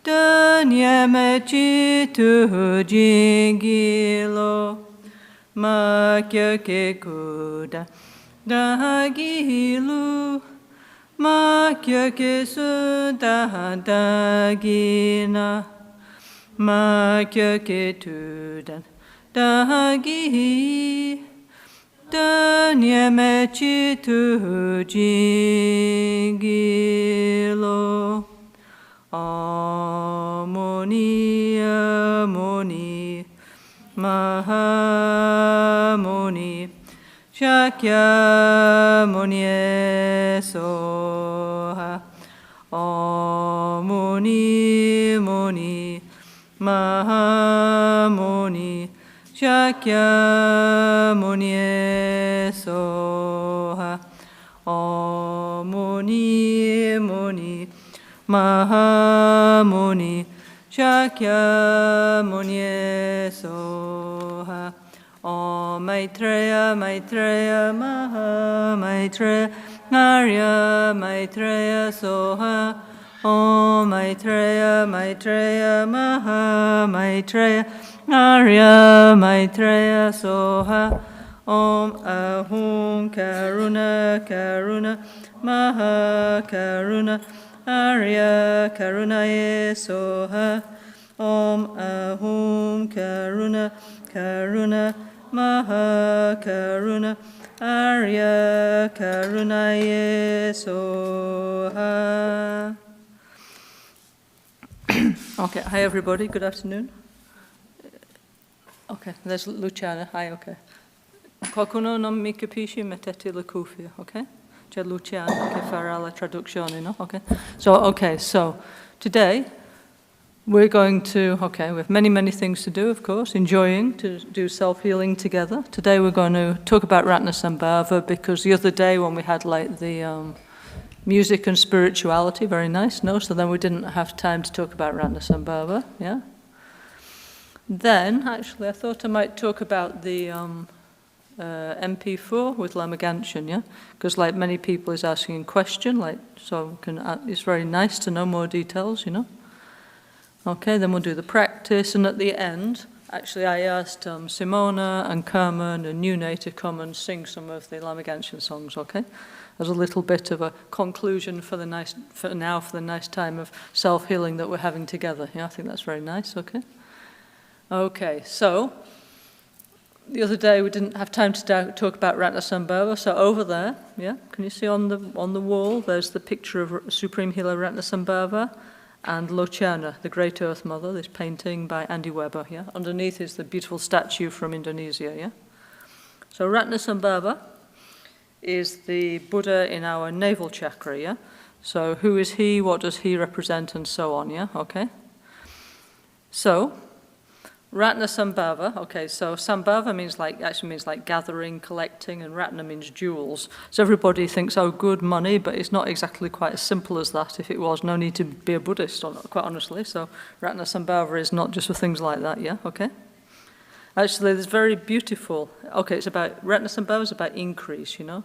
Danyame chitu jingilo, makya ke kuda dagilu, makya ke sudadagina, makya ke tudan dagi, danyame chitu jingilo. Amoni, Amoni, Mahamoni, Shakyamuni Soha. Amoni, Moni, Mahamoni, Shakyamuni Soha. Amoni, Moni, Mahamuni, Shakyamuni Soha. Om Maitreya, Maitreya, Maha Maitreya, Arya Maitreya Soha. Om Maitreya, Maitreya, Maha Maitreya, Arya Maitreya Soha. Om Ahum Karuna, Karuna, Maha Karuna, Arya Karunaye Soha. Om Ahum Karuna, Karuna, Maha Karuna, Arya Karunaye Soha. Okay, hi everybody, good afternoon. Okay, there's Luciana, hi, okay. Qualcuno non mi capisce, mettete la cuffia, ok? C'è Luciana che farà la traduzione, no? Okay. So today we're going to, we have many things to do, of course, enjoying to do self-healing together. Today we're going to talk about Ratnasambava because the other day when we had like the music and spirituality, very nice, no? So then we didn't have time to talk about Ratnasambava, yeah? Then, actually, I thought I might talk about the MP4 with Lama Gangchen, yeah? Because like many people is asking a question, like, so it's very nice to know more details, you know? Okay, then we'll do the practice, and at the end, actually I asked Simona and Carmen and Nune to come and sing some of the Lama Gangchen songs, okay? As a little bit of a conclusion for the nice time of self-healing that we're having together, yeah? I think that's very nice, okay? Okay, so the other day we didn't have time to talk about Ratnasambava, so over there, yeah, can you see on the wall, there's the picture of Supreme Healer Ratnasambava and Lochana, the Great Earth Mother, this painting by Andy Weber, yeah? Underneath is the beautiful statue from Indonesia, yeah? So Ratnasambava is the Buddha in our navel chakra, yeah? So who is he, what does he represent, and so on, yeah? Okay? So Ratnasambava, okay, so Sambhava means like gathering, collecting, and Ratna means jewels. So everybody thinks, oh, good money, but it's not exactly quite as simple as that. If it was, no need to be a Buddhist, quite honestly. So Ratnasambava is not just for things like that, yeah, okay? Actually, there's very beautiful, okay, Ratnasambava is about increase, you know?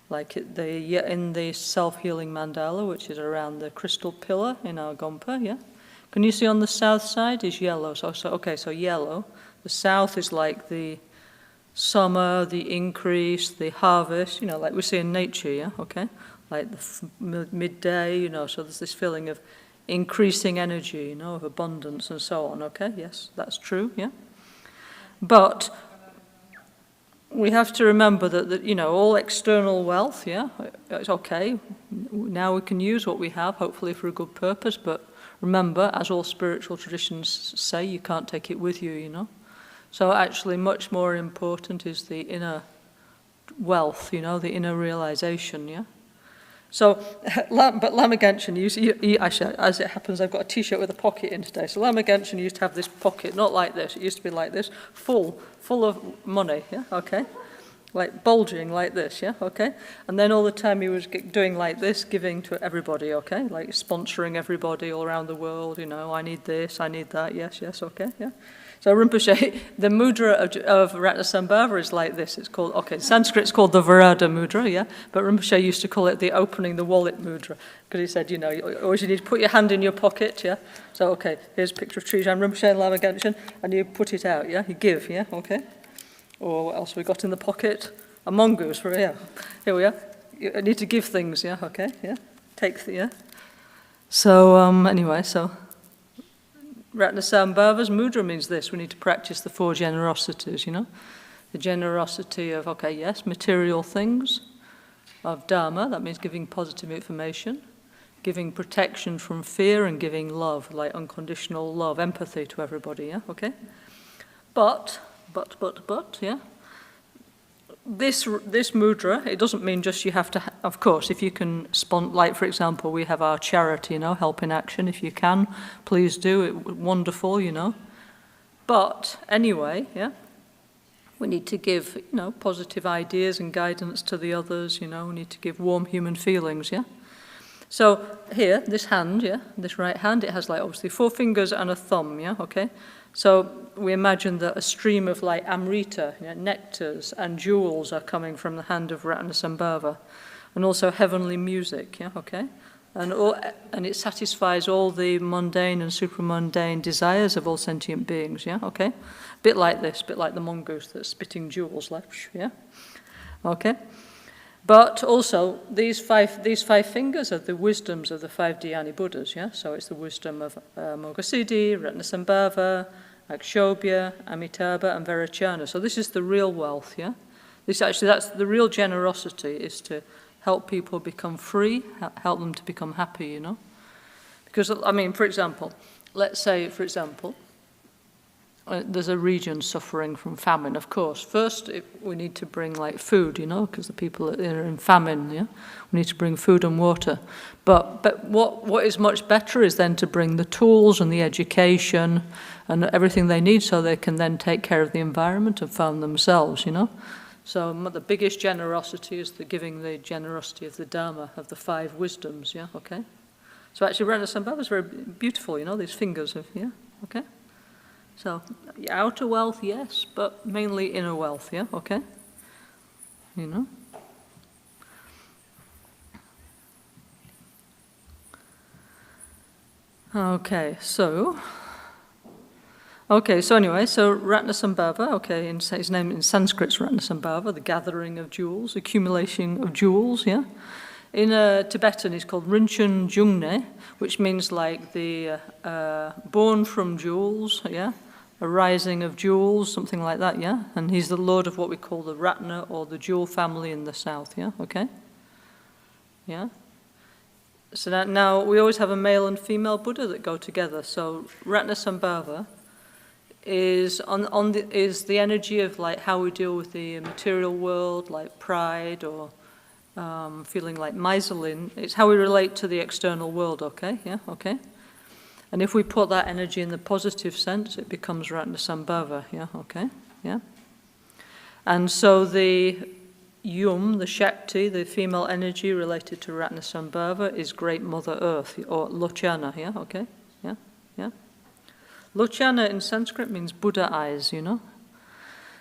Like in the self-healing mandala, which is around the crystal pillar in our Gompa, yeah? Can you see on the south side is yellow? So yellow. The south is like the summer, the increase, the harvest, you know, like we see in nature, yeah, okay? Like the midday, you know, so there's this feeling of increasing energy, you know, of abundance and so on, okay? Yes, that's true, yeah? But we have to remember that you know, all external wealth, yeah, it's okay. Now we can use what we have, hopefully for a good purpose, but remember, as all spiritual traditions say, you can't take it with you, you know. So actually much more important is the inner wealth, you know, the inner realization, yeah. So, but Lama Gangchen, actually, as it happens, I've got a T-shirt with a pocket in today. So Lama Gangchen used to have this pocket, not like this, it used to be like this, full of money, yeah, okay. like bulging like this, yeah, okay? And then all the time he was doing like this, giving to everybody, okay? Like sponsoring everybody all around the world, you know, I need this, I need that, yes, okay, yeah. So Rinpoche, the mudra of Ratnasambava is like this. It's called, okay, Sanskrit's called the Varada mudra, yeah? But Rinpoche used to call it the opening the wallet mudra, because he said, you know, always you need to put your hand in your pocket, yeah? So, okay, here's a picture of Trijang Rinpoche and Lama Gangchen, and you put it out, yeah? You give, yeah, okay? Or what else we got in the pocket? A mongoose, yeah. Here we are. You need to give things, yeah, okay, yeah? Yeah? So, anyway, so Ratnasambhava's mudra means this. We need to practice the 4 generosities, you know? The generosity of, okay, yes, material things, of dharma, that means giving positive information, giving protection from fear, and giving love, like unconditional love, empathy to everybody, yeah, okay? But, yeah? This mudra, it doesn't mean just you have to, of course, if you can, like for example, we have our charity, you know, Help in Action. If you can, please do it. Wonderful, you know. But anyway, yeah, we need to give, you know, positive ideas and guidance to the others, you know. We need to give warm human feelings, yeah. So here, this hand, yeah, this right hand, it has like obviously 4 fingers and a thumb, yeah, okay. So we imagine that a stream of like amrita, you know, nectars and jewels are coming from the hand of Ratnasambava, and also heavenly music, yeah, okay? And it satisfies all the mundane and supramundane desires of all sentient beings, yeah, okay? Bit like this, bit like the mongoose that's spitting jewels, like, yeah, okay? But also, these five fingers are the wisdoms of the 5 Dhyani Buddhas, yeah? So it's the wisdom of Mogasiddhi, Ratnasambhava, Akshobhya, Amitabha, and Vairocana. So this is the real wealth, yeah? That's the real generosity, is to help people become free, help them to become happy, you know? Because, I mean, for example, let's say, for example, there's a region suffering from famine, of course. First, we need to bring, like, food, you know, because the people are in famine, yeah? We need to bring food and water. But what is much better is then to bring the tools and the education and everything they need so they can then take care of the environment and farm themselves, you know? So the biggest generosity is giving the generosity of the Dharma, of the 5 wisdoms, yeah, okay? So actually Ratnasambhava is very beautiful, you know, these fingers of, yeah, okay? So outer wealth, yes, but mainly inner wealth, yeah, okay? You know? Okay, so anyway, so Ratnasambhava, okay, his name in Sanskrit's Ratnasambhava, the gathering of jewels, accumulation of jewels, yeah? In Tibetan, it's called Rinchen Jungne, which means like the born from jewels, yeah? A rising of jewels, something like that, yeah? And he's the lord of what we call the Ratna, or the jewel family in the south, yeah? Okay? Yeah? So now we always have a male and female Buddha that go together. So Ratnasambhava is the energy of like how we deal with the material world, like pride or feeling like miserly. It's how we relate to the external world, okay? Yeah, okay? And if we put that energy in the positive sense, it becomes Ratnasambhava, yeah, okay? Yeah? And so the Yum, the Shakti, the female energy related to Ratnasambhava is Great Mother Earth, or Lochana, yeah, okay? Yeah, yeah? Lochana in Sanskrit means Buddha eyes, you know?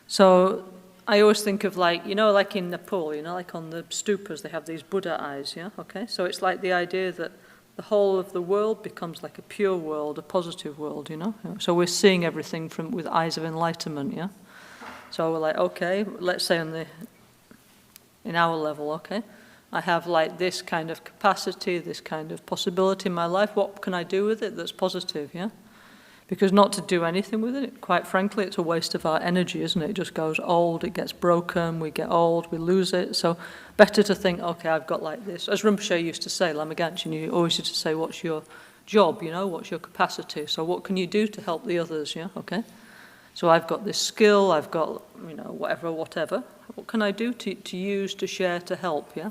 So I always think of like, you know, like in Nepal, you know, like on the stupas they have these Buddha eyes, yeah, okay? So it's like the idea that the whole of the world becomes like a pure world, a positive world, you know? So we're seeing everything with eyes of enlightenment, yeah? So we're like, okay, let's say in our level, okay, I have like this kind of capacity, this kind of possibility in my life. What can I do with it that's positive, yeah? Because not to do anything with it, quite frankly, it's a waste of our energy, isn't it? It just goes old, it gets broken, we get old, we lose it. So better to think, okay, I've got like this. As Rinpoche used to say, Lama Gangchen, you always used to say, what's your job, you know, what's your capacity? So what can you do to help the others, yeah, okay? So I've got this skill, I've got, you know, whatever. What can I do to use, to share, to help, yeah?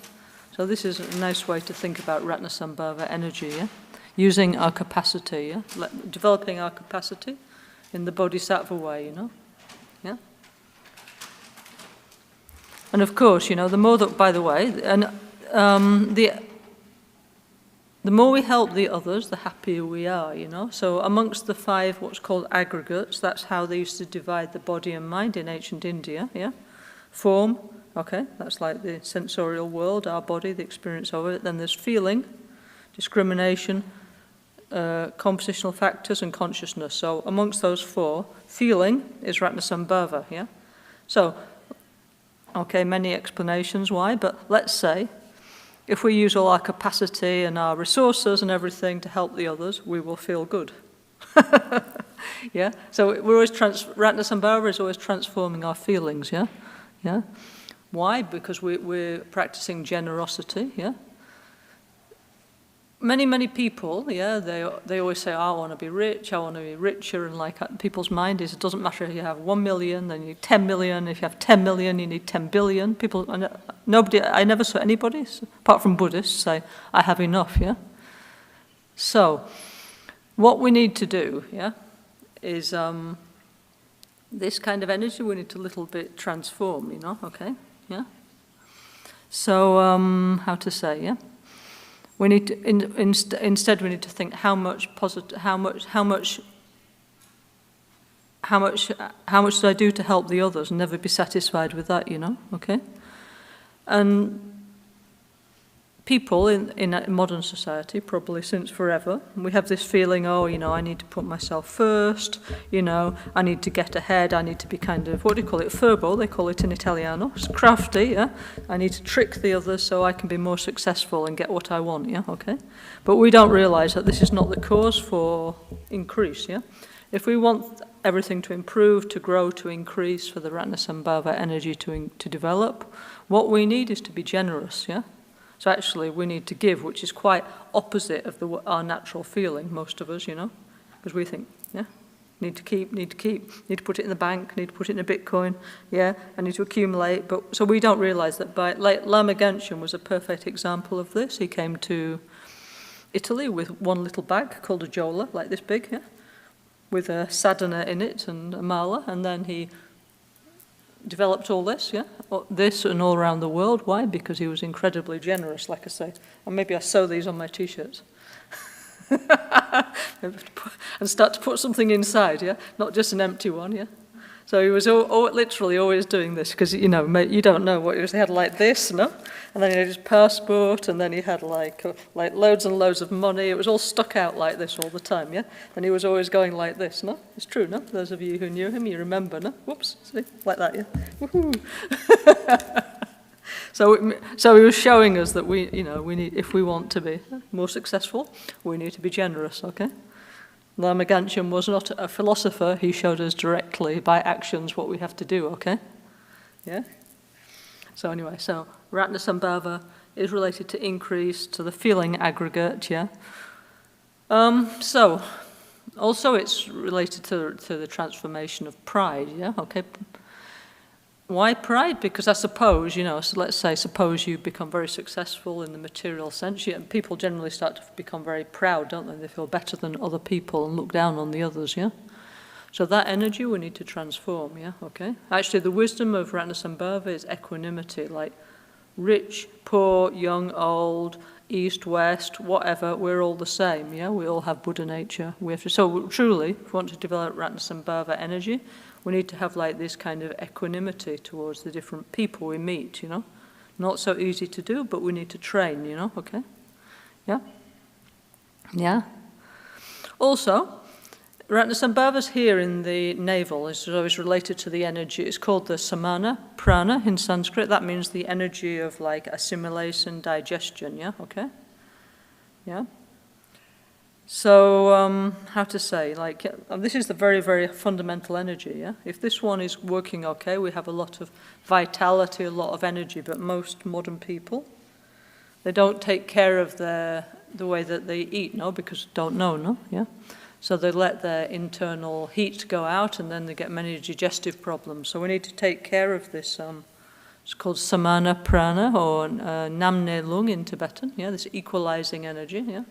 So this is a nice way to think about Ratnasambhava energy, yeah? Using our capacity, yeah? Developing our capacity in the bodhisattva way, you know? Yeah? And of course, you know, the more that, by the way, and the more we help the others, the happier we are, you know. So amongst the 5 what's called aggregates, that's how they used to divide the body and mind in ancient India, yeah. Form, okay, that's like the sensorial world, our body, the experience of it. Then there's feeling, discrimination, compositional factors, and consciousness. So amongst those 4, feeling is Ratnasambava, yeah. So, okay, many explanations why, but let's say, if we use all our capacity and our resources and everything to help the others, we will feel good. Yeah? So we're always Ratnasambava is always transforming our feelings, yeah? Yeah? Why? Because we're practicing generosity, yeah? Many people, yeah, they always say, I want to be rich, I want to be richer, and like people's mind is, it doesn't matter if you have 1 million, then you need 10 million, if you have 10 million, you need 10 billion. People, I never saw anybody, apart from Buddhists, say, I have enough, yeah? So, what we need to do, yeah, is this kind of energy we need to a little bit transform, you know, okay, yeah? So, how to say, yeah? We need to, instead we need to think how much do I do to help the others, and never be satisfied with that, you know, okay? And people in modern society, probably since forever, we have this feeling, oh, you know, I need to put myself first, you know, I need to get ahead, I need to be kind of, what do you call it, furbo, they call it in Italiano, it's crafty, yeah? I need to trick the others so I can be more successful and get what I want, yeah, okay? But we don't realize that this is not the cause for increase, yeah? If we want everything to improve, to grow, to increase, for the Ratnasambava energy to develop, what we need is to be generous, yeah? So actually we need to give, which is quite opposite of our natural feeling, most of us, you know, because we think, yeah, need to keep, need to put it in the bank, need to put it in a Bitcoin, yeah, I need to accumulate. But so we don't realize that like Lama Gangchen was a perfect example of this. He came to Italy with one little bag called a jola, like this big, yeah, with a sadhana in it and a mala, and then he developed all this, yeah, this and all around the world. Why? Because he was incredibly generous, like I say. And maybe I sew these on my t-shirts. And start to put something inside, yeah, not just an empty one, yeah. So he was literally always doing this, because, you know, you don't know what he was. He had like this, no? And then he had his passport, and then he had like loads and loads of money. It was all stuck out like this all the time, yeah? And he was always going like this, no? It's true, no? Those of you who knew him, you remember, no? Whoops, see? Like that, yeah? Woohoo! So he was showing us that we need, if we want to be more successful, we need to be generous, okay? Lama Gangchen was not a philosopher. He showed us directly by actions what we have to do, okay? Yeah? So anyway, so Ratnasambava is related to increase, to the feeling aggregate, yeah? So, also it's related to the transformation of pride, yeah? Okay. Why pride? Because I suppose, you know, so let's say, suppose you become very successful in the material sense, and people generally start to become very proud, don't they? They feel better than other people and look down on the others, yeah? So that energy we need to transform, yeah, okay? Actually, the wisdom of Ratnasambava is equanimity, like rich, poor, young, old, east, west, whatever, we're all the same, yeah? We all have Buddha nature. So truly, if we want to develop Ratnasambava energy, we need to have like this kind of equanimity towards the different people we meet, you know? Not so easy to do, but we need to train, you know, okay? Yeah? Yeah? Also, Ratnasambava's here in the navel is always related to the energy. It's called the samana prana in Sanskrit. That means the energy of like assimilation, digestion, yeah, okay? Yeah? So, how to say, like, this is the very, very fundamental energy, yeah? If this one is working okay, we have a lot of vitality, a lot of energy, but most modern people, they don't take care of the way that they eat, no? Because don't know, no? Yeah? So they let their internal heat go out, and then they get many digestive problems. So we need to take care of this, it's called samana prana, or namne lung in Tibetan, yeah? This equalizing energy, yeah?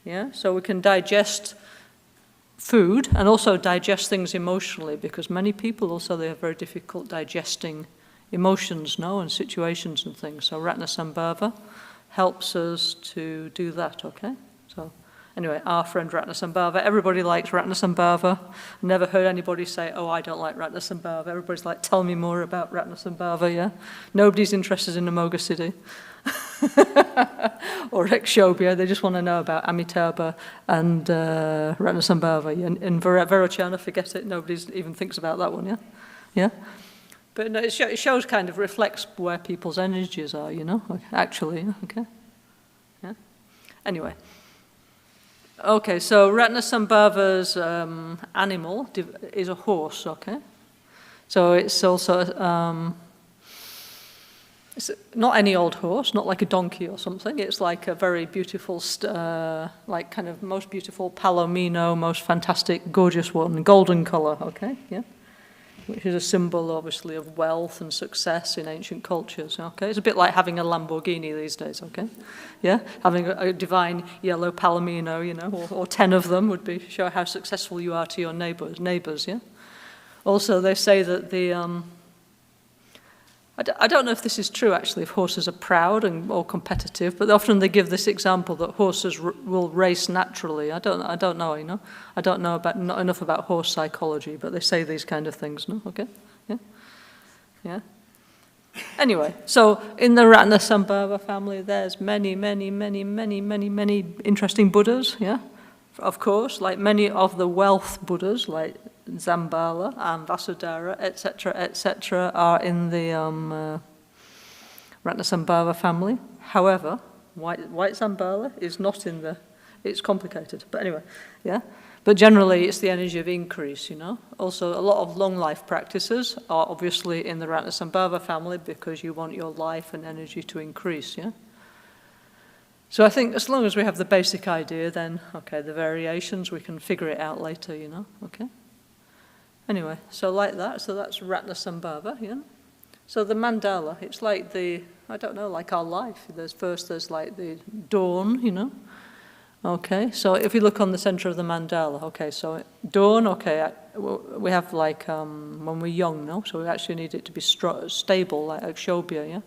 Yeah, so we can digest food and also digest things emotionally, because many people also, they have very difficult digesting emotions, no, and situations and things. So Ratnasambava helps us to do that, okay? So anyway, our friend Ratnasambava, everybody likes Ratnasambava. Never heard anybody say, oh, I don't like Ratnasambava. Everybody's like, tell me more about Ratnasambava, yeah? Nobody's interested in Amoga Siddhi or Ekshobhya. They just want to know about Amitabha and Ratnasambava. Yeah? And Vairocana, forget it. Nobody even thinks about that one, yeah? Yeah? But no, it shows kind of reflects where people's energies are, you know, actually, okay? Yeah? Anyway. Okay, so Ratnasambhava's animal is a horse, okay? So it's also, it's not any old horse, not like a donkey or something. It's like a very beautiful, like kind of most beautiful palomino, most fantastic, gorgeous one, golden color, okay? Yeah? Which is a symbol, obviously, of wealth and success in ancient cultures, okay? It's a bit like having a Lamborghini these days, okay? Yeah? Having a divine yellow palomino, you know, or 10 of them would show how successful you are to your neighbors, yeah? Also, they say that I don't know if this is true, actually, if horses are proud or competitive, but often they give this example that horses will race naturally. I don't know, you know. I don't know not enough about horse psychology, but they say these kind of things, no? Okay? Yeah? Yeah? Anyway, so in the Ratnasambava family, there's many interesting Buddhas, yeah? Of course, like many of the wealth Buddhas, like Zambala and Vasudhara, etc., are in the Ratnasambhava family. However, white Zambala is not in the... It's complicated, but anyway, yeah? But generally, it's the energy of increase, you know? Also, a lot of long life practices are obviously in the Ratnasambhava family because you want your life and energy to increase, yeah? So I think as long as we have the basic idea, then, okay, the variations, we can figure it out later, you know? Okay? Anyway, so like that, so that's Ratnasambhava, yeah? So the mandala, it's like I don't know, like our life. There's like the dawn, you know? Okay, so if you look on the center of the mandala, okay, so dawn, okay, we have like when we're young, no? So we actually need it to be stable, like Akshobhya, yeah?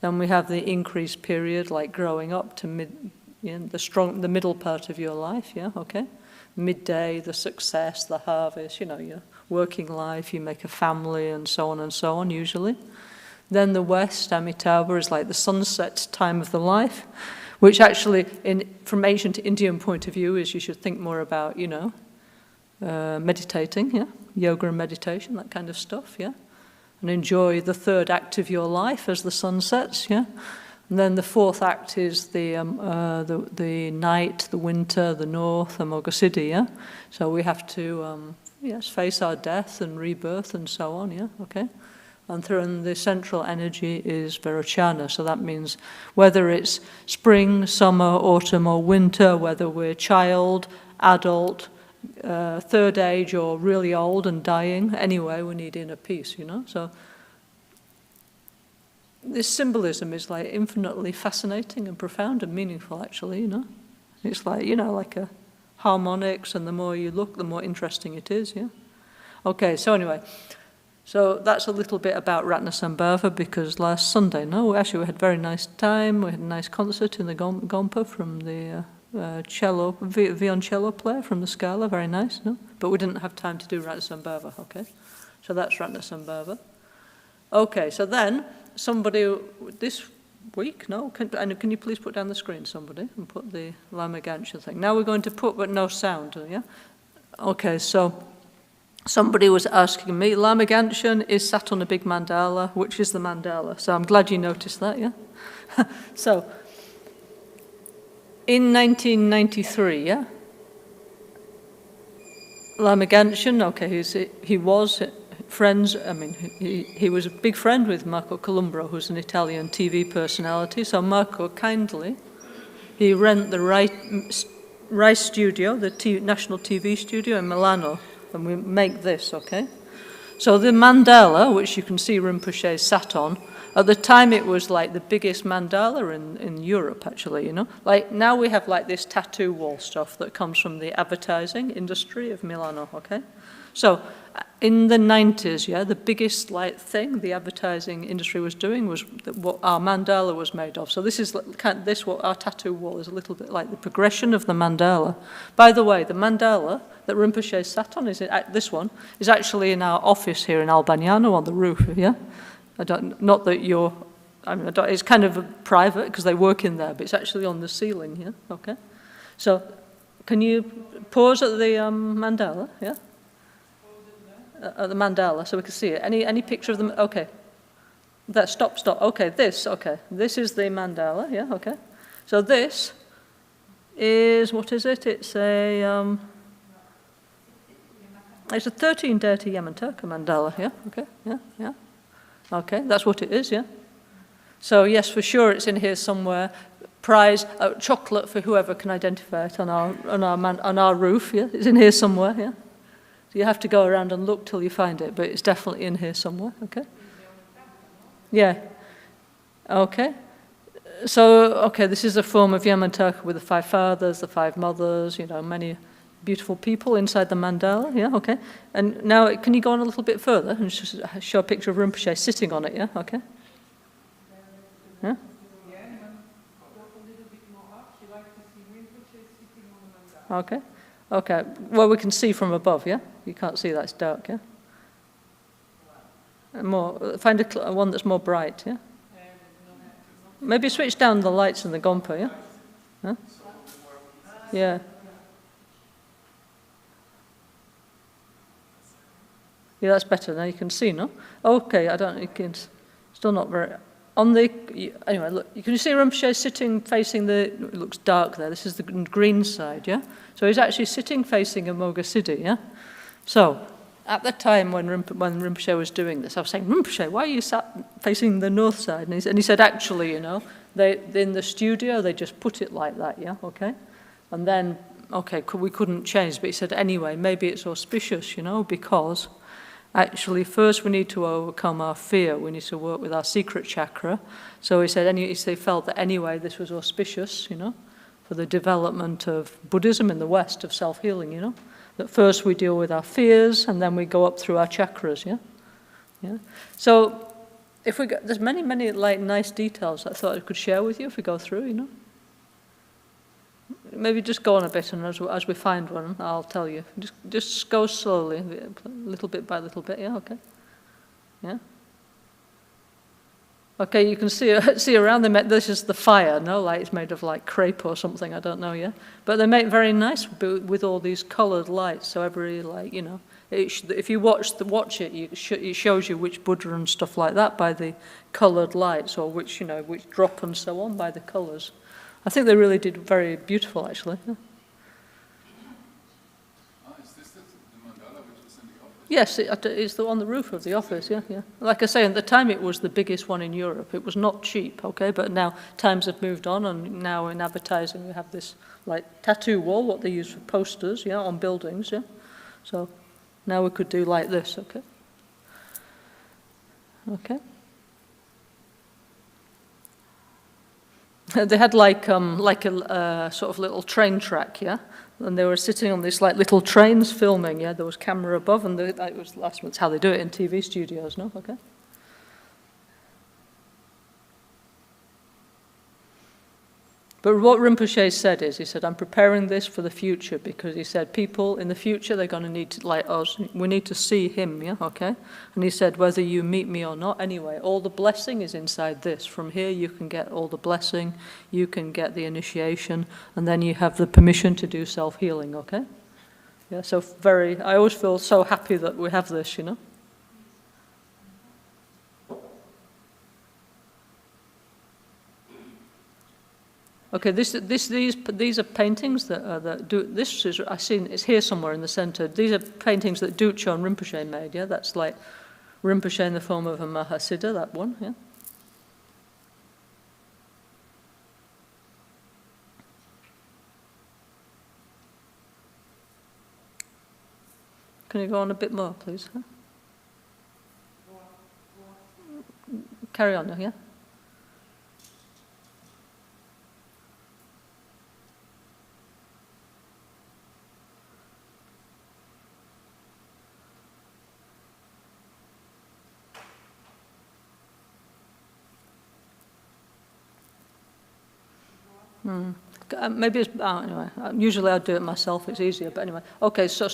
Then we have the increase period, like growing up to the middle part of your life, yeah, okay? Midday, the success, the harvest, you know, your working life, you make a family and so on, usually. Then the West, Amitabha, is like the sunset time of the life, which actually, from ancient Indian point of view, is you should think more about, you know, meditating, yeah? Yoga and meditation, that kind of stuff, yeah? And enjoy the third act of your life as the sun sets, yeah? And then the fourth act is the night, the winter, the north, Amoga Siddhi, yeah? So we have to, yes, face our death and rebirth and so on, yeah? Okay? And the central energy is Vairocana, so that means whether it's spring, summer, autumn, or winter, whether we're child, adult, third age, or really old and dying, anyway, we need inner peace, you know? So this symbolism is like infinitely fascinating and profound and meaningful, actually, you know? It's like, you know, like a harmonics, and the more you look, the more interesting it is, yeah? Okay, so anyway, so that's a little bit about Ratnasambhava, because last Sunday, no, actually we had a very nice time. We had a nice concert in the Gompa from the violoncello player from the Scala, very nice, no? But we didn't have time to do Ratnasambhava, okay? So that's Ratnasambhava. Okay, so then somebody this week, no? Can you please put down the screen, somebody, and put the Lama Gangchen thing. Now we're going to put, but no sound, yeah? Okay, so somebody was asking me, Lama Gangchen is sat on a big mandala. Which is the mandala? So I'm glad you noticed that, yeah? So, in 1993, yeah? Lama Gangchen, okay, he was friends, I mean, he was a big friend with Marco Columbro, who's an Italian TV personality. So Marco kindly, he rent the Rai studio, the national TV studio in Milano, and we make this, okay? So the mandala, which you can see Rinpoche sat on, At the time, it was like the biggest mandala in Europe, actually, you know. Like now we have like this tattoo wall stuff that comes from the advertising industry of Milano, okay? So in the 90s, yeah, the biggest like thing the advertising industry was doing was what our mandala was made of. So this is what our tattoo wall is a little bit like the progression of the mandala. By the way, the mandala that Rinpoche sat on, this one, is actually in our office here in Albagnano on the roof, yeah? Not that you're, it's kind of private because they work in there, but it's actually on the ceiling here, okay? So can you pause at the mandala, yeah? At the mandala so we can see it. Any picture of them? Okay. Stop. Okay, this is the mandala, yeah, okay. So this is, what is it? It's a 13 deity Yamantaka mandala, yeah, okay, yeah. Okay, that's what it is, yeah. So yes, for sure it's in here somewhere. Prize, chocolate for whoever can identify it on our roof, yeah. It's in here somewhere, yeah. So you have to go around and look till you find it, but it's definitely in here somewhere, okay? Yeah. Okay. So, okay, this is a form of Yamantaka with the 5 fathers, the 5 mothers, you know, many beautiful people inside the mandala, yeah, okay. And now, can you go on a little bit further and just show a picture of Rinpoche sitting on it, yeah, okay? Yeah? Okay. Okay, well, we can see from above, yeah? You can't see that, it's dark, yeah? And find one that's more bright, yeah? Maybe switch down the lights in the gompa, yeah? Huh? Yeah. Yeah, that's better, now you can see, no? Okay, you can, still not very, anyway, look, you can see Rinpoche sitting facing it looks dark there, this is the green side, yeah? So he's actually sitting facing Amoga Siddhi, yeah? So, at the time when Rinpoche was doing this, I was saying, Rinpoche, why are you sat facing the north side? And he said, actually, you know, in the studio, they just put it like that, yeah, okay? And then, okay, we couldn't change, but he said, anyway, maybe it's auspicious, you know, because actually, first we need to overcome our fear. We need to work with our secret chakra. So he said, they felt that anyway, this was auspicious, you know, for the development of Buddhism in the West, of self-healing, you know. That first we deal with our fears, and then we go up through our chakras, yeah? Yeah. So, there's many like nice details I thought I could share with you if we go through, you know. Maybe just go on a bit, and as we find one, I'll tell you. Just go slowly, little bit by little bit, yeah, okay? Yeah? Okay, you can see around them, this is the fire, no? Like it's made of like crepe or something, I don't know, yeah? But they make very nice with all these coloured lights, so every, like, you know, if you watch it, it shows you which Buddha and stuff like that by the coloured lights, or which, you know, which drop and so on by the colours. I think they really did very beautiful, actually. Yeah. Is this the mandala which is in the office? Yes, it's on the roof of the office, yeah. Like I say, at the time it was the biggest one in Europe. It was not cheap, okay, but now times have moved on, and now in advertising we have this, like, tattoo wall, what they use for posters, yeah, on buildings, yeah. So now we could do like this, okay. Okay. They had like a sort of little train track, yeah, and they were sitting on these like little trains filming, yeah. There was camera above, and that's how they do it in TV studios, no? Okay. But what Rinpoche said is, he said, I'm preparing this for the future, because he said people in the future, they're going to need to, like us, we need to see him, yeah, okay? And he said, whether you meet me or not, anyway, all the blessing is inside this. From here you can get all the blessing, you can get the initiation, and then you have the permission to do self-healing, okay? Yeah, so I always feel so happy that we have this, you know? Okay, these are paintings I've seen, it's here somewhere in the center. These are paintings that Ducho and Rinpoche made, yeah? That's like Rinpoche in the form of a Mahasiddha, that one, yeah? Can you go on a bit more, please? Huh? carry on, yeah? Maybe it's, anyway, usually I do it myself, it's easier, but anyway. Okay, so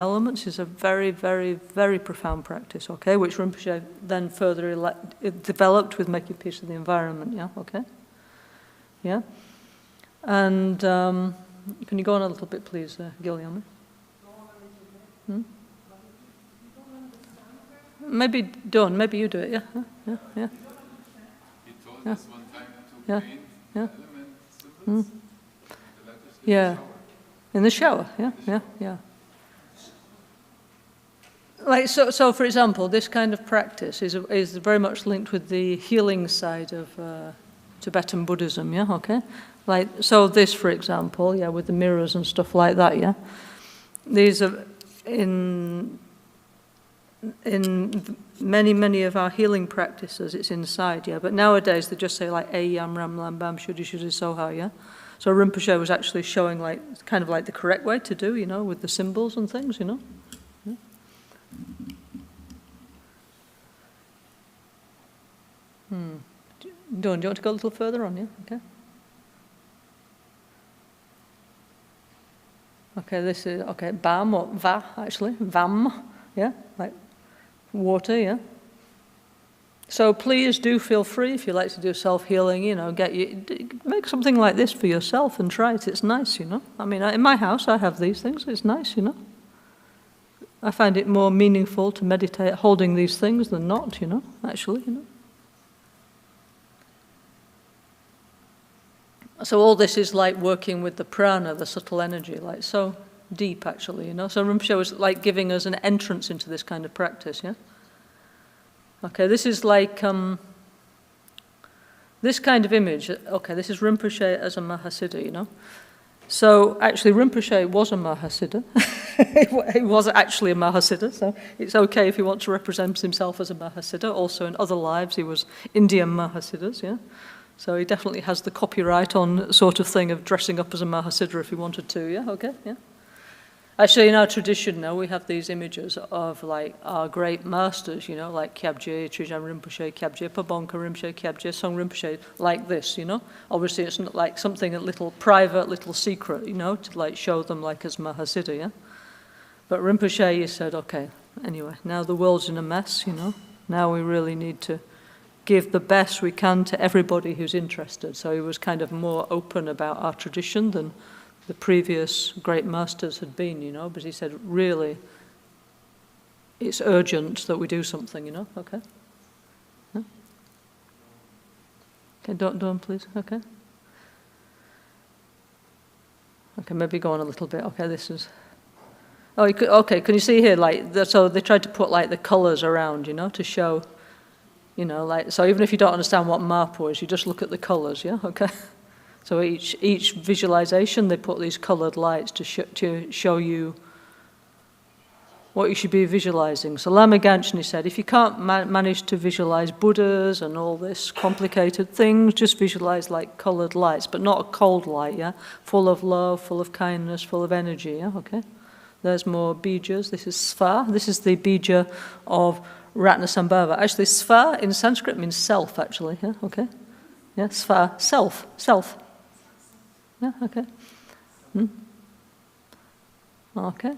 elements is a very, very, very profound practice, okay, which Rinpoche then further developed with making peace with the environment, yeah, okay? Yeah? And can you go on a little bit, please, Guilherme? Maybe don't, maybe you do it, yeah, yeah, yeah. He told us one time to Yeah. paint Yeah. element symbols, the letters Yeah. In the shower, yeah, yeah, yeah. Like, so for example, this kind of practice is very much linked with the healing side of Tibetan Buddhism, yeah, okay? Like, so this, for example, yeah, with the mirrors and stuff like that, yeah? These are, in many, many of our healing practices, it's inside, yeah? But nowadays, they just say, like, Yam, Ram, Lam, Bam, Shudi, Shudi, Soha, yeah? So Rinpoche was actually showing, like, kind of like the correct way to do, you know, with the symbols and things, you know? Dawn, do you want to go a little further on, yeah? Okay. Okay, this is, okay, Bam or Va, actually, Vam, yeah? Like water, yeah? So please do feel free if you like to do self-healing, you know, make something like this for yourself and try it. It's nice, you know? I mean, in my house, I have these things. It's nice, you know? I find it more meaningful to meditate holding these things than not, you know, actually, you know? So all this is like working with the prana, the subtle energy, like so deep actually, you know. So Rinpoche was like giving us an entrance into this kind of practice, yeah? Okay, this is like, this kind of image, okay, this is Rinpoche as a Mahasiddha, you know. So actually Rinpoche was a Mahasiddha. He was actually a Mahasiddha, so it's okay if he wants to represent himself as a Mahasiddha. Also in other lives he was Indian Mahasiddhas, yeah. So he definitely has the copyright on sort of thing of dressing up as a Mahasiddha if he wanted to, yeah, okay, yeah. Actually, in our tradition now, we have these images of, like, our great masters, you know, like Kyabje, Trijang Rinpoche, Kyabje Pabonka Rinpoche, Kyabje Song Rinpoche, like this, you know. Obviously, it's not like something a little private, little secret, you know, to, like, show them, like, as Mahasiddha, yeah. But Rinpoche, he said, okay, anyway, now the world's in a mess, you know. Now we really need to give the best we can to everybody who's interested. So he was kind of more open about our tradition than the previous great masters had been, you know, but he said, really, it's urgent that we do something, you know, okay? Yeah? Okay, don't please, okay? Okay, maybe go on a little bit, okay, this is... Oh, okay, can you see here, like, so they tried to put, like, the colours around, you know, to show, you know, like, so even if you don't understand what Mapo is, you just look at the colours, yeah, okay? So each visualization, they put these coloured lights to show you what you should be visualizing. So Lama Gangchen, he said, if you can't manage to visualize Buddhas and all this complicated things, just visualize like colored lights, but not a cold light, yeah? Full of love, full of kindness, full of energy, yeah? Okay? There's more bijas. This is sva. This is the bija of Ratnasambava. Actually, sva in Sanskrit means self, actually, yeah? Okay? Yeah, sva, self, self. Yeah, okay. Okay.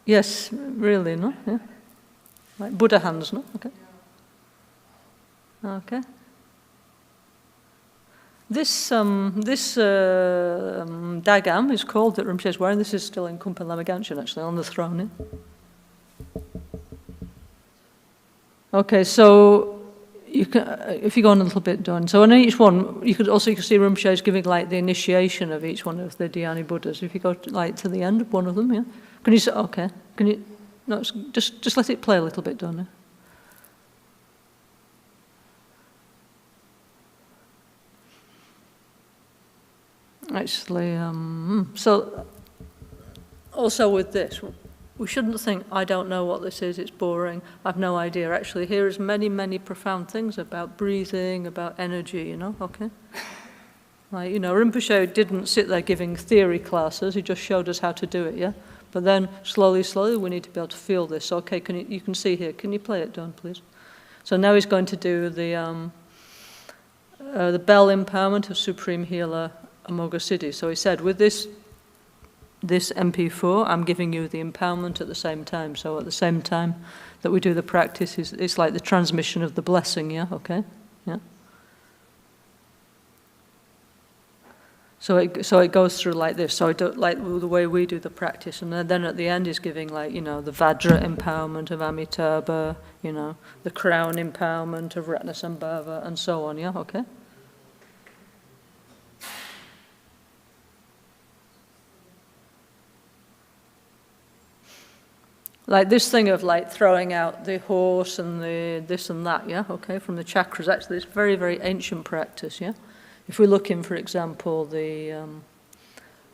Yes, really, no? Yeah. Like Buddha hands, no? Okay. Okay. This dagam is called that Rinpoche is wearing. This is still in Kumpa Lama Gangchen, actually, on the throne. Yeah? Okay, so you can, if you go on a little bit, Don. So on each one, you can see Rinpoche is giving like the initiation of each one of the Dhyani Buddhas. If you go like to the end of one of them, yeah. Can you say okay? Can you? No, just let it play a little bit, Don. Actually, so also with this, we shouldn't think, I don't know what this is, it's boring, I've no idea. Actually, here is many, many profound things about breathing, about energy, you know, okay? Like, you know, Rinpoche didn't sit there giving theory classes, he just showed us how to do it, yeah? But then, slowly, we need to be able to feel this. Okay, you can see here, can you play it, Don, please? So now he's going to do the bell empowerment of Supreme Healer Amoga Siddhi. So he said, with this MP4, I'm giving you the empowerment at the same time. So at the same time that we do the practice, it's like the transmission of the blessing, yeah? Okay? Yeah? So it goes through like this. So like the way we do the practice. And then at the end is giving like, you know, the Vajra empowerment of Amitabha, you know, the crown empowerment of Ratnasambava, and so on, yeah? Okay? Like this thing of like throwing out the horse and the this and that, yeah, okay, from the chakras. Actually, it's very, very ancient practice, yeah. If we look in, for example, the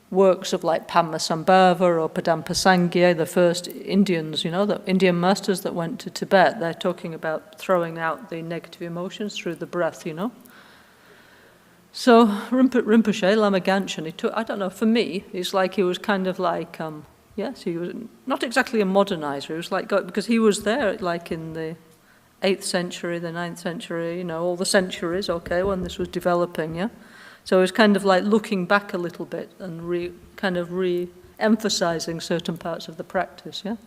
works of like Padmasambhava or Padampa Sangye, the first Indians, you know, the Indian masters that went to Tibet, they're talking about throwing out the negative emotions through the breath, you know. So Rinpoche, Lama Gangchen, he took, I don't know, for me, it's like he was kind of like... Yes, he was not exactly a modernizer. He was like, because he was there like in the 8th century, the 9th century, you know, all the centuries, okay, when this was developing, yeah? So it was kind of like looking back a little bit and re-emphasizing certain parts of the practice, yeah?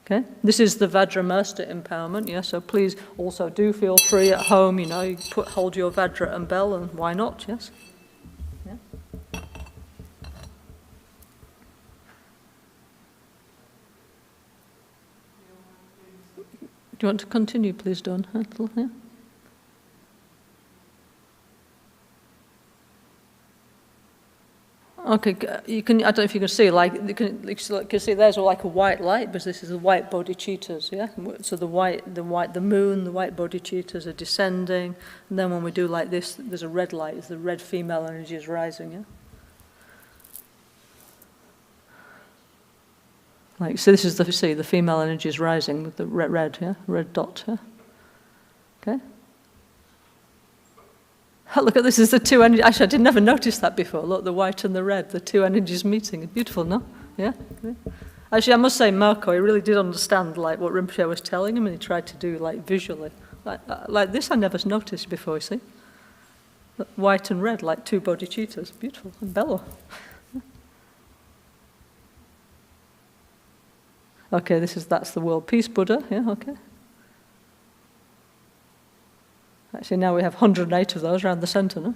Okay, this is the Vajra Master empowerment, yeah? So please also do feel free at home, you know, you hold your Vajra and bell, and why not, yes? Do you want to continue, please, Don? A little, yeah? Okay, you can. I don't know if you can see. Like you can see. There's like a white light, because this is the white bodhicittas. Yeah. So the moon, the white bodhicittas are descending, and then when we do like this, there's a red light. The red female energy is rising. Yeah. Like, so this is the female energy is rising with the red, yeah? Red dot, yeah? Okay? Oh, look at this, is the two energies. Actually, I did never notice that before. Look, the white and the red, the two energies meeting. Beautiful, no? Yeah? Actually, I must say, Marco, he really did understand, like, what Rinpoche was telling him, and he tried to do, like, visually. Like this I never noticed before, you see? Look, white and red, like two bodhicittas. Beautiful, and bellow. Okay, that's the World Peace Buddha, yeah, okay. Actually, now we have 108 of those around the centre, no?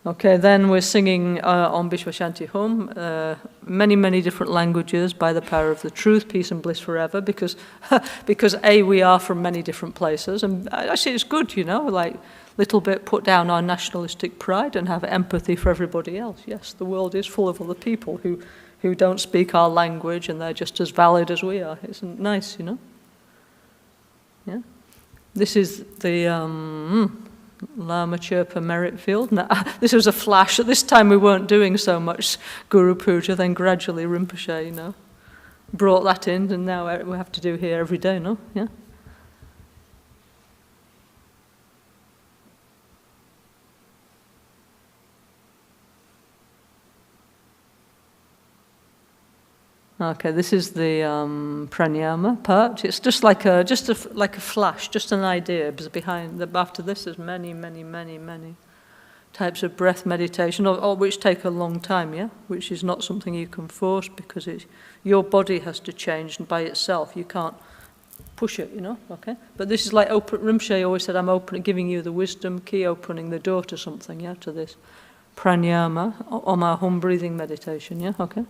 Okay, then we're singing Om Bishwa Shanti Hum, many, many different languages, by the power of the truth, peace and bliss forever, because, because we are from many different places, and actually it's good, you know, like, little bit put down our nationalistic pride and have empathy for everybody else. Yes, the world is full of other people who don't speak our language, and they're just as valid as we are. It's nice, you know? Yeah? This is the Lama Chirpa merit field. Now, this was a flash. At this time we weren't doing so much Guru Puja, then gradually Rinpoche, you know, brought that in, and now we have to do here every day, no? Yeah? Okay, this is the pranayama part. It's just like a flash, just an idea. Because after this, there's many, many, many, many types of breath meditation, or which take a long time. Yeah, which is not something you can force, because your body has to change by itself. You can't push it, you know. Okay, but this is like open. Rinpoche always said, "I'm giving you the wisdom key, opening the door to something." Yeah, to this pranayama, Om Hum breathing meditation. Yeah, okay.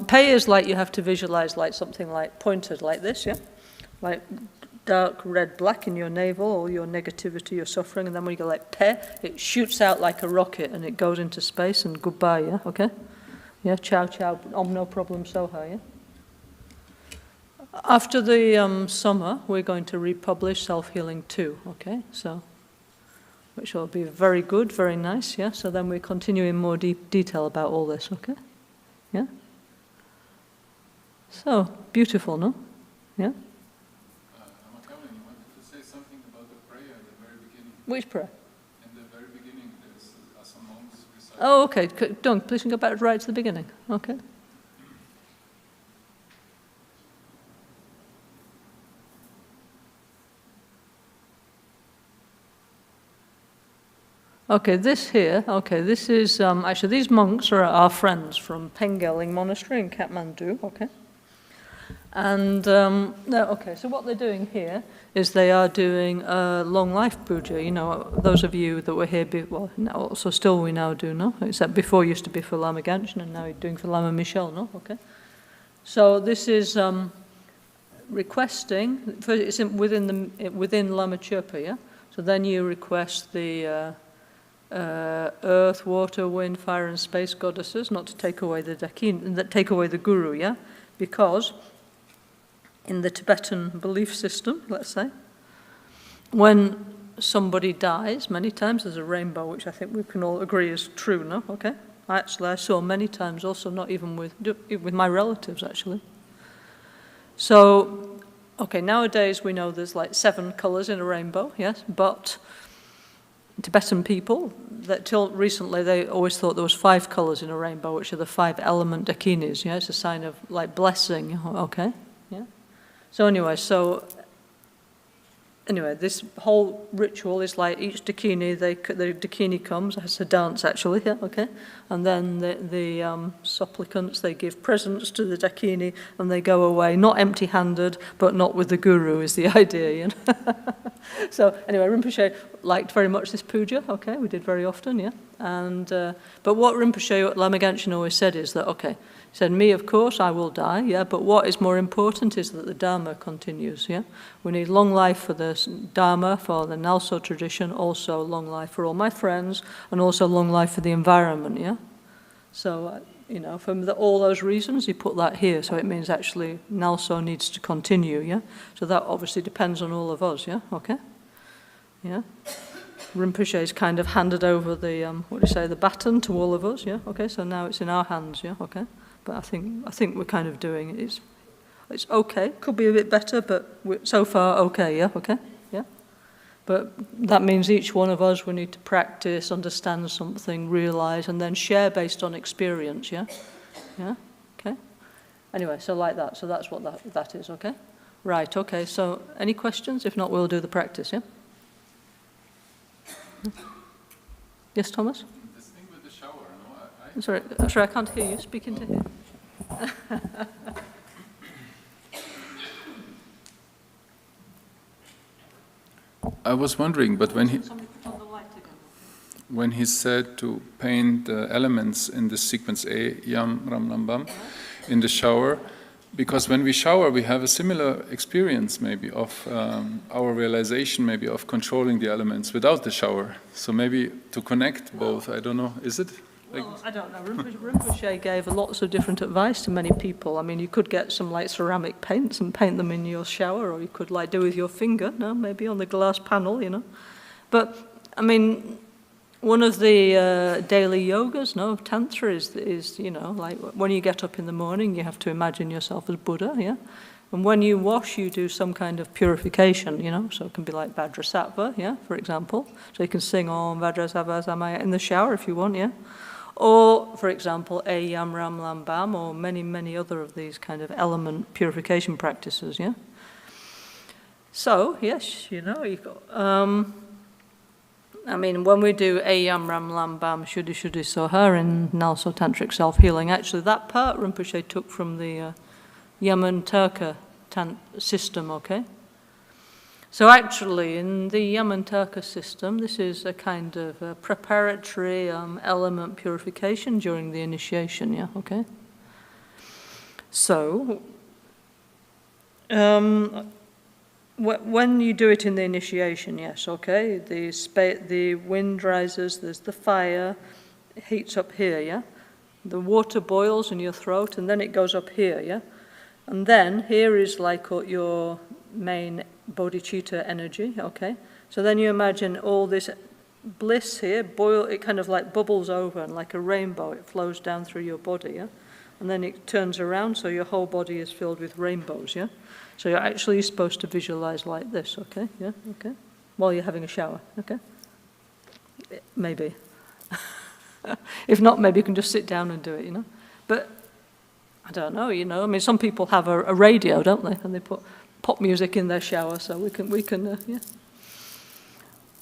Pay is like you have to visualize like something like pointed like this, yeah? Like dark red, black in your navel, all your negativity, your suffering, and then when you go like pe, it shoots out like a rocket and it goes into space and goodbye, yeah? Okay? Yeah, ciao, ciao, no problem, soha, yeah? After the summer, we're going to republish Self-Healing 2, okay? So, which will be very good, very nice, yeah? So then we continue in more detail about all this, okay? Yeah? So, beautiful, no? Yeah? Lama Gangchen, you wanted to say something about the prayer at the very beginning. Which prayer? In the very beginning, there's some monks reciting. Oh, okay. Don't, please go back right to the beginning. Okay. Okay, this here, this is, actually these monks are our friends from Pengeling Monastery in Kathmandu, okay? And, okay, so what they're doing here is they are doing a long life puja. You know, those of you that were here, also still we now do, no? Except before used to be for Lama Gangchen, and now you're doing for Lama Michel, no? Okay. So this is requesting, it's within Lama Chirpa, yeah? So then you request the earth, water, wind, fire and space goddesses not to take away the dakini, that take away the guru, yeah? Because in the Tibetan belief system, let's say, when somebody dies, many times there's a rainbow, which I think we can all agree is true, no? Okay? I saw many times also, not even with my relatives, actually. So, okay, nowadays we know there's like 7 colors in a rainbow, yes? But Tibetan people, that till recently they always thought there was 5 colors in a rainbow, which are the 5 element dakinis, yeah? It's a sign of like blessing, okay? Yeah? So anyway, this whole ritual is like each dakini, the dakini comes, it's a dance actually, yeah, okay? And then the supplicants, they give presents to the dakini and they go away, not empty-handed, but not with the guru is the idea, you know? So anyway, Rinpoche liked very much this puja, okay? We did very often, yeah? And, but what Rinpoche, Lama Gangchen always said is that, okay, he said, me, of course, I will die, yeah, but what is more important is that the Dharma continues, yeah? We need long life for the Dharma, for the NgalSo tradition, also long life for all my friends, and also long life for the environment, yeah? So, you know, for all those reasons, he put that here, so it means actually NgalSo needs to continue, yeah? So that obviously depends on all of us, yeah? Okay? Yeah? Rinpoche's kind of handed over the, the baton to all of us, yeah? Okay, so now it's in our hands, yeah? Okay? But I think we're kind of doing it. It's okay. Could be a bit better, but so far okay. Yeah. Okay. Yeah. But that means each one of us we need to practice, understand something, realize, and then share based on experience. Yeah. Yeah. Okay. Anyway, so like that. So that's what that is. Okay. Right. Okay. So any questions? If not, we'll do the practice. Yeah. Yes, Thomas. Sorry, I can't hear you. Speak into here. I was wondering, but when he... Somebody put on the light again. when he said to paint the elements in the sequence A, Yam, Ram, Lam, Bam, in the shower, because when we shower, we have a similar experience maybe of our realization, maybe of controlling the elements without the shower. So maybe to connect both, I don't know, is it? Well, I don't know. Rinpoche gave lots of different advice to many people. I mean, you could get some like ceramic paints and paint them in your shower, or you could like do with your finger, no, maybe on the glass panel, you know. But, I mean, one of the daily yogas, no, of Tantra is, you know, like when you get up in the morning, you have to imagine yourself as Buddha, yeah? And when you wash, you do some kind of purification, you know, so it can be like Vajrasattva, yeah, for example. So you can sing Om Vajrasattva Samaya in the shower if you want, yeah? Or, for example, A Yam Ram Lam Bam, or many, many other of these kind of element purification practices, yeah? So, yes, you know, you've got, I mean, when we do Ayam Ram Lam Bam Shuddhi Shuddhi Soha in NgalSo Tantric Self-Healing, actually that part Rinpoche took from the Yaman Turka system, okay? So actually in the Yaman Turka system, this is a kind of preparatory element purification during the initiation, yeah, okay? So, when you do it in the initiation, yes, okay, the wind rises, there's the fire, it heats up here, yeah? The water boils in your throat, and then it goes up here, yeah? And then here is like your main bodhicitta energy, okay? So then you imagine all this bliss here, it kind of like bubbles over, and like a rainbow, it flows down through your body, yeah? And then it turns around, so your whole body is filled with rainbows, yeah? So you're actually supposed to visualize like this, okay? Yeah, okay? While you're having a shower, okay? Maybe. If not, maybe you can just sit down and do it, you know? But, I don't know, you know? I mean, some people have a radio, don't they? And they put pop music in their shower, so we can yeah.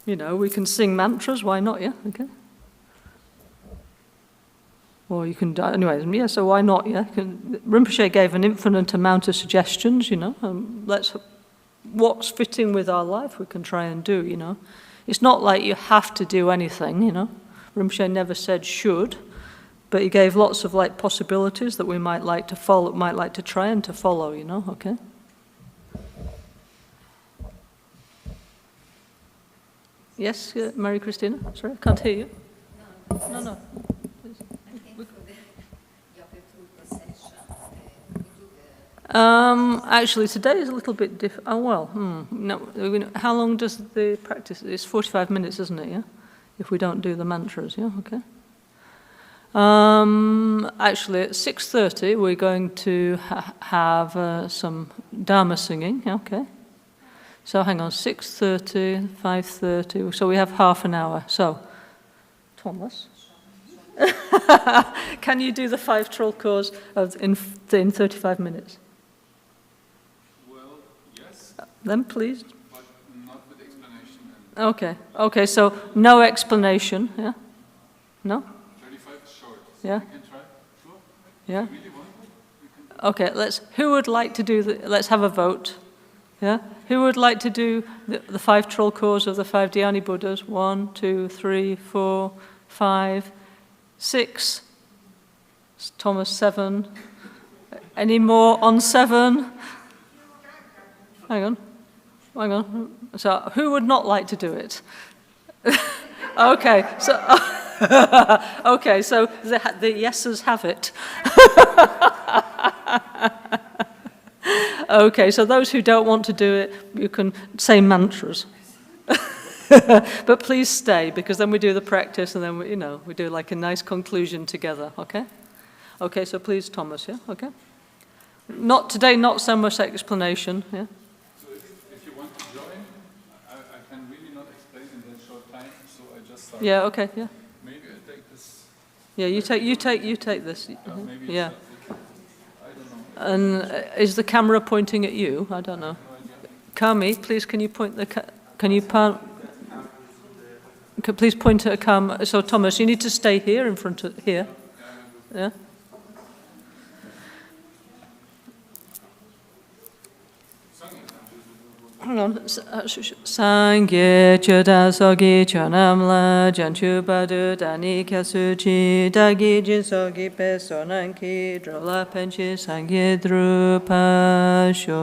You know, we can sing mantras, why not, yeah? Okay? Or you can, anyways, yeah, so why not, yeah? Rinpoche gave an infinite amount of suggestions, you know, and what's fitting with our life we can try and do, you know. It's not like you have to do anything, you know. Rinpoche never said should, but he gave lots of like possibilities that we might like to follow, might like to try and to follow, you know, okay? Yes, Mary Christina? Sorry, I can't hear you. No. Actually, today is a little bit different. Oh, well, no. How long does the practice? It's 45 minutes, isn't it, yeah? If we don't do the mantras, yeah, okay. Actually, at 6:30, we're going to have some Dharma singing, okay? So hang on, 6:30, 5:30, so we have half an hour. So, Thomas? Can you do the 5 troll cores in 35 minutes? Well, yes. Then please. But not with explanation. Okay, so no explanation, yeah? No? 35 short. So Yeah. we can try. Sure. Yeah? If you really want it, we can. Okay, who would like to do let's have a vote. Yeah? Who would like to do the 5 troll cores of the 5 Dhyani Buddhas? 1, 2, 3, 4, 5, 6. Thomas, 7. Any more on 7? Hang on. So who would not like to do it? Okay, so the yeses have it. Okay, so those who don't want to do it, you can say mantras. But please stay, because then we do the practice, and then we do like a nice conclusion together, okay? Okay, so please, Thomas, yeah, okay? Not today, not so much explanation, yeah? So if you want to join, I can really not explain in that short time, so I just start. Yeah, okay, yeah. Maybe I take this. Yeah, you take this. Maybe Yeah. I don't know. And is the camera pointing at you? I don't know. Kami, please, can you point please point at a camera. So Thomas, you need to stay here in front of here. Yeah. Sangye chuda sogi chonamla janchu badu dani kyasuchi dagi jinsogi pesonanki drola penchi sangye drupasho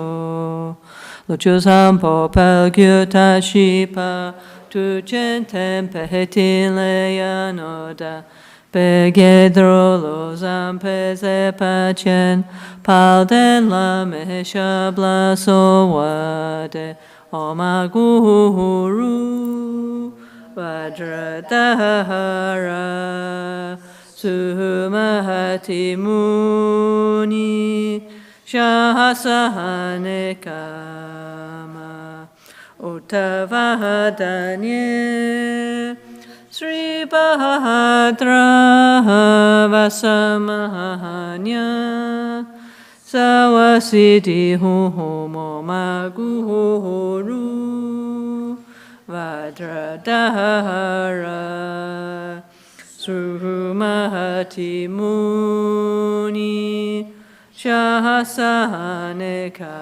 luchu sampo pelgyuta shipa tu chentem peheti leyanoda Begedro lo zampe zepachen palden la mehesha blaso wade Oma Guru Vajradhara Suhumahati Muni Shahasahane Kama Uttavadanye Sri Bhadra Vasamahanya Sawasiti Homo Maguru Vajradhara Suhumahati Muni Shahasaneka